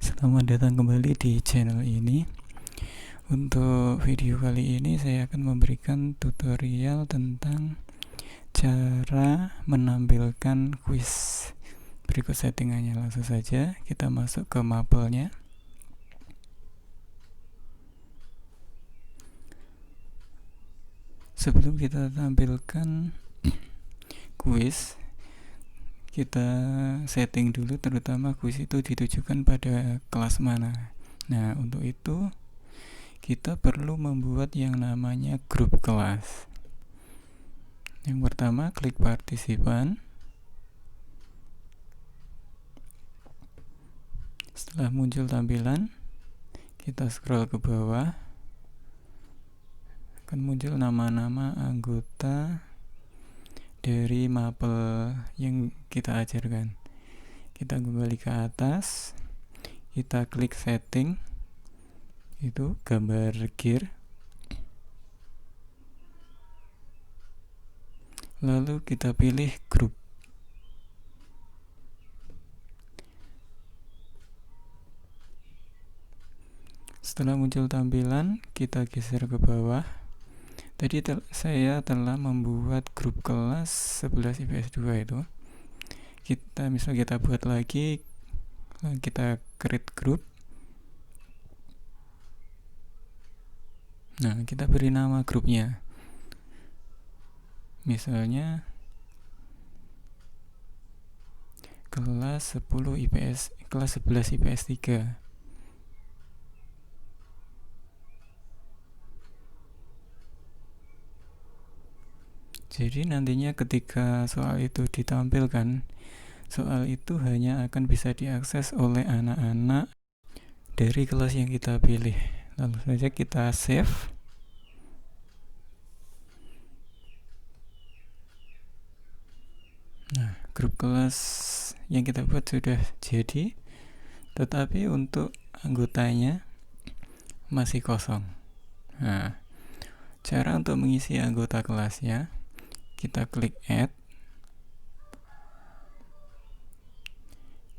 Selamat datang kembali di channel ini. Untuk video kali ini saya akan memberikan tutorial tentang cara menampilkan kuis. Berikut settingannya, langsung saja kita masuk ke Maple-nya. Sebelum kita tampilkan kuis, kita setting dulu terutama kuis itu ditujukan pada kelas mana. Nah, untuk itu kita perlu membuat yang namanya grup kelas. Yang pertama, klik partisipan. Setelah muncul tampilan, kita scroll ke bawah, akan muncul nama-nama anggota dari Maple yang kita ajarkan. Kita kembali ke atas, kita klik setting, itu gambar gear, lalu kita pilih grup. Setelah muncul tampilan, kita geser ke bawah. Tadi saya telah membuat grup kelas 11 IPS 2 itu. Misal kita buat lagi, kita create group. Nah, kita beri nama grupnya. Misalnya kelas 10 IPS, kelas 11 IPS 3. Jadi nantinya ketika soal itu ditampilkan, soal itu hanya akan bisa diakses oleh anak-anak dari kelas yang kita pilih. Lalu saja kita save. Nah, grup kelas yang kita buat sudah jadi, tetapi untuk anggotanya masih kosong. Nah, cara untuk mengisi anggota kelasnya, kita klik add,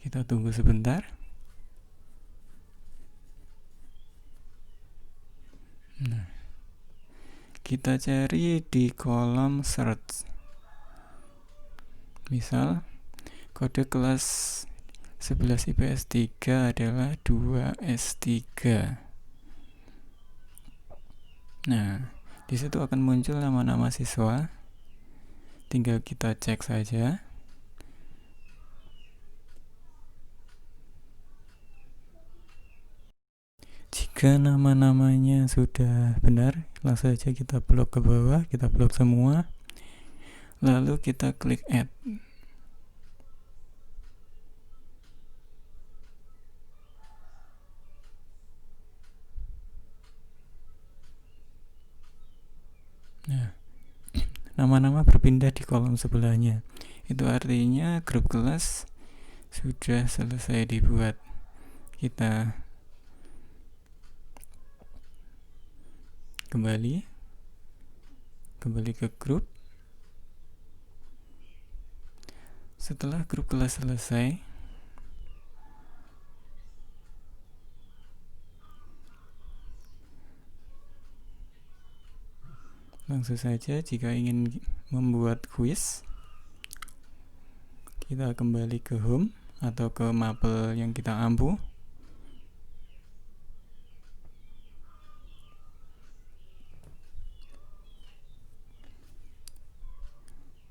kita tunggu sebentar. Nah, kita cari di kolom search. Misal kode kelas 11 IPS 3 adalah 2S3. Nah, di situ akan muncul nama-nama siswa. Tinggal kita cek saja. Jika nama-namanya sudah benar, langsung saja kita blok ke bawah, kita blok semua. Lalu kita klik add. Nah, nama-nama berpindah di kolom sebelahnya. Itu artinya grup kelas sudah selesai dibuat. Kita kembali ke grup. Setelah grup kelas selesai, langsung saja jika ingin membuat kuis, kita kembali ke home atau ke Maple yang kita ampu.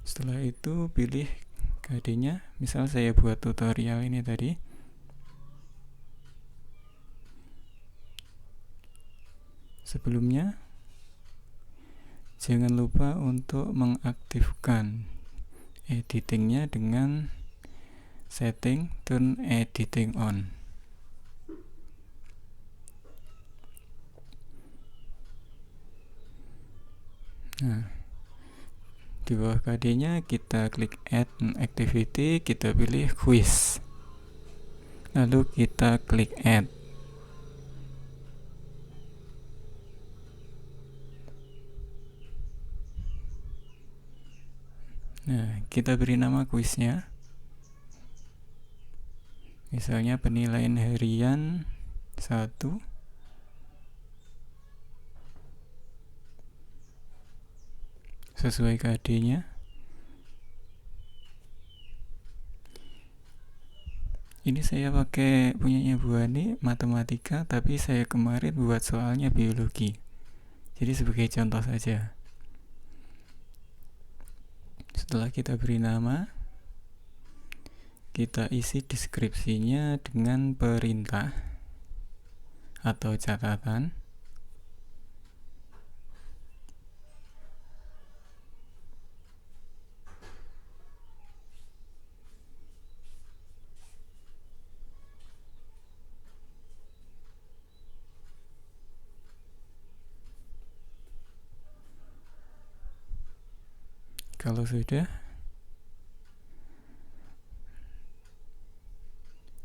Setelah itu pilih KD-nya. Misal saya buat tutorial ini tadi. Sebelumnya, jangan lupa untuk mengaktifkan editingnya dengan setting turn editing on. Nah, di bawah KD-nya kita klik add activity, kita pilih quiz, lalu kita klik add. Nah, kita beri nama kuisnya. Misalnya penilaian harian 1, sesuai KD-nya. Ini saya pakai punyanya Bu Ani, matematika, tapi saya kemarin buat soalnya biologi. Jadi sebagai contoh saja. Setelah kita beri nama, kita isi deskripsinya dengan perintah atau catatan. Kalau sudah,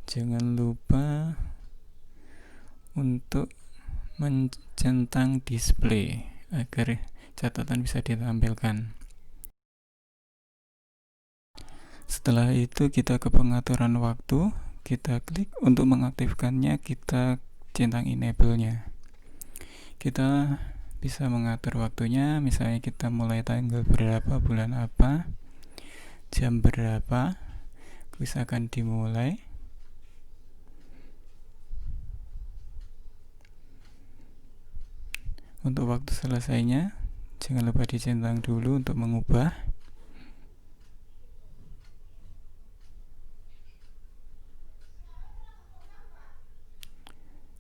jangan lupa untuk mencentang display agar catatan bisa ditampilkan. Setelah itu kita ke pengaturan waktu, kita klik untuk mengaktifkannya, kita centang enable-nya. Kita bisa mengatur waktunya, misalnya kita mulai tanggal berapa, bulan apa, jam berapa, misalkan dimulai. Untuk waktu selesainya, jangan lupa dicentang dulu untuk mengubah.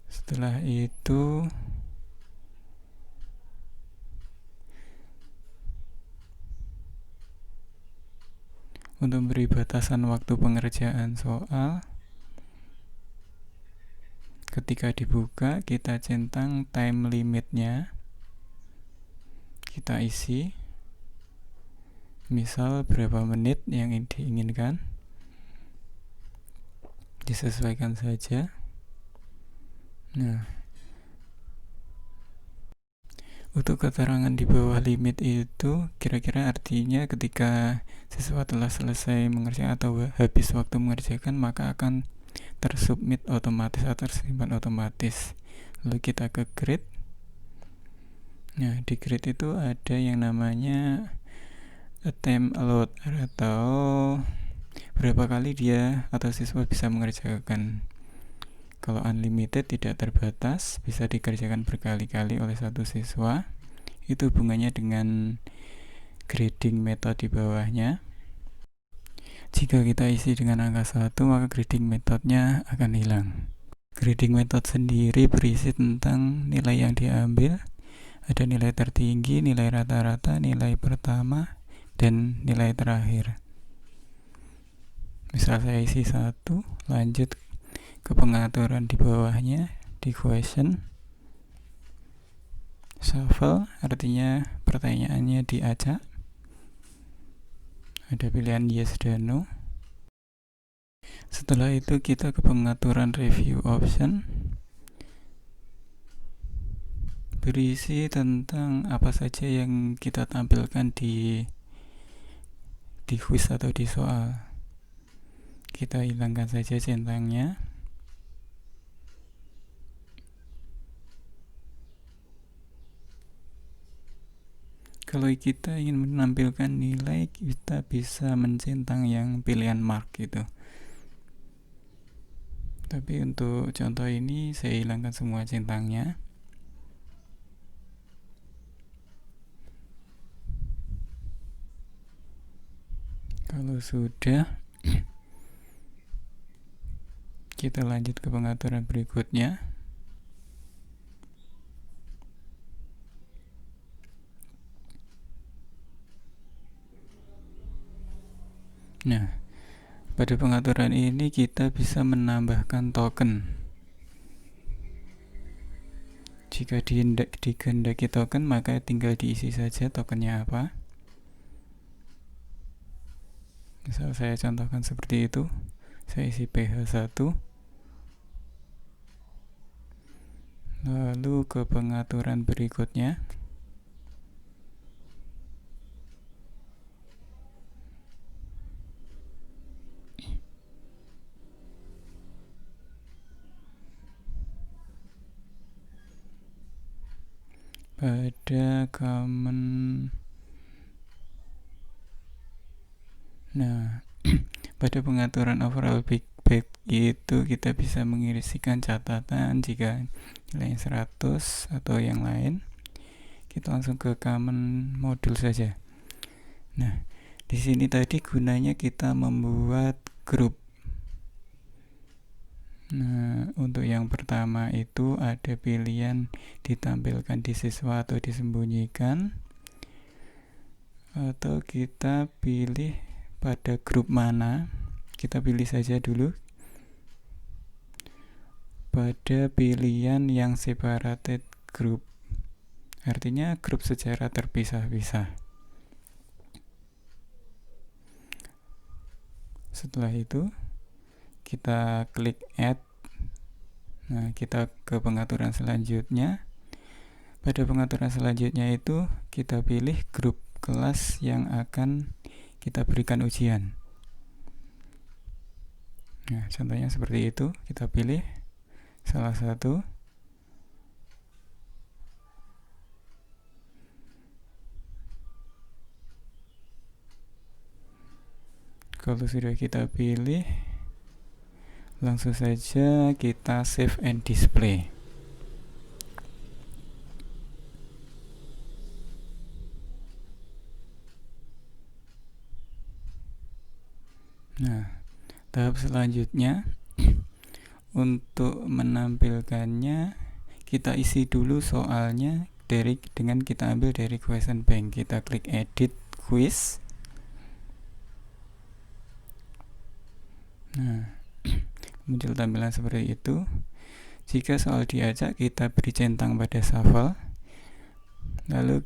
Setelah itu untuk memberi batasan waktu pengerjaan soal, ketika dibuka kita centang time limitnya, kita isi misal berapa menit yang diinginkan, disesuaikan saja. Nah, untuk keterangan di bawah limit itu kira-kira artinya ketika siswa telah selesai mengerjakan atau habis waktu mengerjakan, maka akan tersubmit otomatis atau tersimpan otomatis. Lalu kita ke grade. Nah, di grade itu ada yang namanya attempt allowed atau berapa kali dia atau siswa bisa mengerjakan. Kalau unlimited tidak terbatas, bisa dikerjakan berkali-kali oleh satu siswa. Itu hubungannya dengan grading method di bawahnya. Jika kita isi dengan angka 1, maka grading methodnya akan hilang. Grading method sendiri berisi tentang nilai yang diambil. Ada nilai tertinggi, nilai rata-rata, nilai pertama, dan nilai terakhir. Misal saya isi 1, lanjut ke pengaturan di bawahnya, di question. Shuffle artinya pertanyaannya diacak. Ada pilihan yes dan no. Setelah itu kita ke pengaturan review option, berisi tentang apa saja yang kita tampilkan di quiz atau di soal. Kita hilangkan saja centangnya. Kalau kita ingin menampilkan nilai, kita bisa mencentang yang pilihan mark gitu. Tapi untuk contoh ini saya hilangkan semua centangnya. Kalau sudah, kita lanjut ke pengaturan berikutnya. Nah, pada pengaturan ini kita bisa menambahkan token. Jika dikehendaki token, maka tinggal diisi saja tokennya apa. Misal saya contohkan seperti itu. Saya isi PH1. Lalu ke pengaturan berikutnya. pada common. Nah, pada pengaturan overall back itu kita bisa mengisikan catatan jika nilainya 100 atau yang lain. Kita langsung ke common modul saja. Nah, di sini tadi gunanya kita membuat grup. Nah, untuk yang pertama itu ada pilihan ditampilkan di siswa atau disembunyikan, atau kita pilih pada grup mana. Kita pilih saja dulu pada pilihan yang separated group, artinya grup secara terpisah-pisah. Setelah itu kita klik add. Nah, kita ke pengaturan selanjutnya. Pada pengaturan selanjutnya itu kita pilih grup kelas yang akan kita berikan ujian. Nah, contohnya seperti itu. Kita pilih salah satu. Kalau sudah kita pilih, langsung saja kita save and display. Nah, tahap selanjutnya untuk menampilkannya kita isi dulu soalnya dengan kita ambil dari question bank. Kita klik edit quiz. Nah, muncul tampilan seperti itu. Jika soal diajak, kita beri centang pada shuffle. Lalu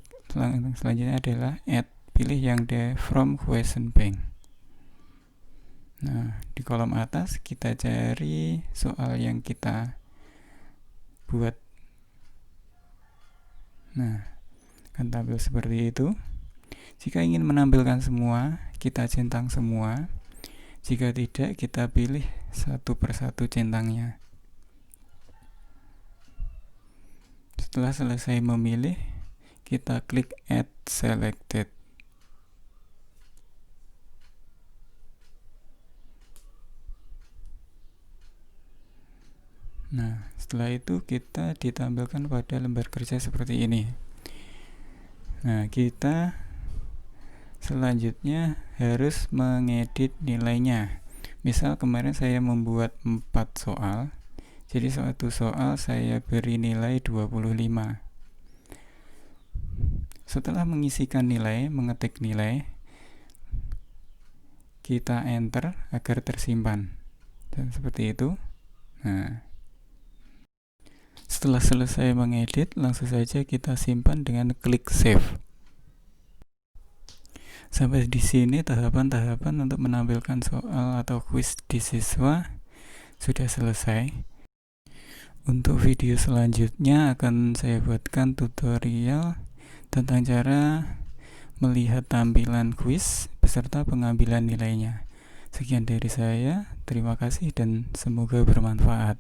selanjutnya adalah add, pilih yang from question bank. Nah, di kolom atas kita cari soal yang kita buat. Nah, akan tampil seperti itu. Jika ingin menampilkan semua, kita centang semua. Jika tidak, kita pilih satu persatu centangnya. Setelah selesai memilih, kita klik add selected. Nah, setelah itu kita ditampilkan pada lembar kerja seperti ini. Nah, kita selanjutnya harus mengedit nilainya. Misal kemarin saya membuat 4 soal, jadi suatu soal saya beri nilai 25. Setelah mengisikan nilai, mengetik nilai, kita enter agar tersimpan. Dan seperti itu. Nah, setelah selesai mengedit, langsung saja kita simpan dengan klik save. Sampai di sini tahapan-tahapan untuk menampilkan soal atau kuis di siswa sudah selesai. Untuk video selanjutnya akan saya buatkan tutorial tentang cara melihat tampilan kuis beserta pengambilan nilainya. Sekian dari saya, terima kasih dan semoga bermanfaat.